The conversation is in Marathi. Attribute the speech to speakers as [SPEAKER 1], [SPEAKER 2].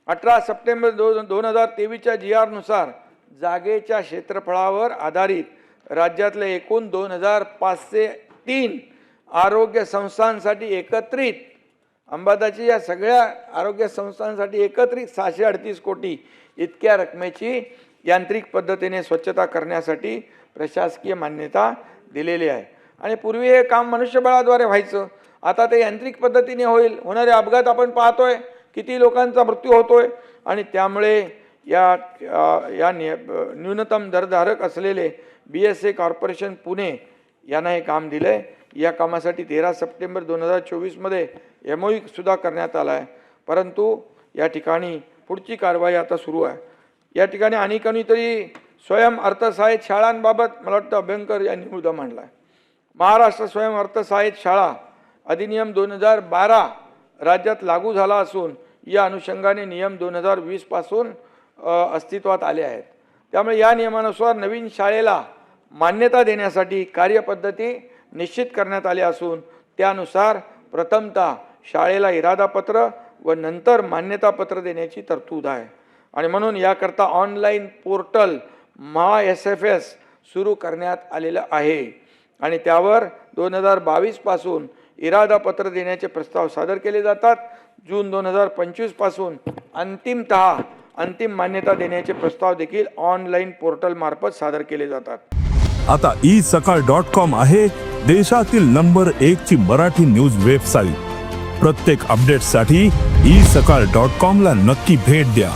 [SPEAKER 1] 18 सप्टेंबर 2023च्या GR नुसार जागेच्या क्षेत्रफळावर आधारित राज्यातले एकूण 2503 आरोग्य संस्थांसाठी एकत्रित अंबादाची या सगळ्या आरोग्य संस्थांसाठी एकत्रित 638 कोटी इतक्या रकमेची यांत्रिक पद्धतीने स्वच्छता करण्यासाठी प्रशासकीय मान्यता दिलेली आहे। आणि पूर्वी हे काम मनुष्यबळाद्वारे व्हायचं, आता ते यांत्रिक पद्धतीने होईल। होणारे अपघात आपण पाहतोय, किती लोकांचा मृत्यू होतोय आणि त्यामुळे या न्यूनतम दरधारक असलेले BSA कॉर्पोरेशन पुणे यांना हे काम दिलंय। या कामासाठी 13 सप्टेंबर 2024 मध्ये MOU सुद्धा करण्यात आला आहे, परंतु या ठिकाणी पुढची कारवाई आता सुरू आहे। या ठिकाणी आणि कोणीतरी स्वयं अर्थसहाय्यित शाळांबाबत मला वाटतं अभ्यंकर यांनी मुद्दा मांडला आहे। महाराष्ट्र स्वयं अर्थसहाय्यित शाळा अधिनियम 2012 राज्यात लागू झाला असून या अनुषंगाने नियम 2020 पासून अस्तित्वात आले आहेत। त्यामुळे या नियमानुसार नवीन शाळेला मान्यता देण्यासाठी कार्यपद्धती निश्चित करण्यात आली असून त्यानुसार प्रथमतः शाळेला इरादापत्र व नंतर मान्यतापत्र देण्याची तरतूद आहे। आणि म्हणून याकरता ऑनलाईन पोर्टल MySFS सुरू करण्यात आलेलं आहे आणि त्यावर 2022 पासून इरादापत्र देण्याचे प्रस्ताव सादर केले जातात। जून 2025 पासून अंतिम मान्यता देण्याचे प्रस्ताव देखील ऑनलाईन पोर्टल मार्फत सादर केले जातात।
[SPEAKER 2] आता isakal.com आहे देशातील नंबर 1 ची मराठी न्यूज वेबसाईट। प्रत्येक अपडेटसाठी isakal.com ला नक्की भेट द्या।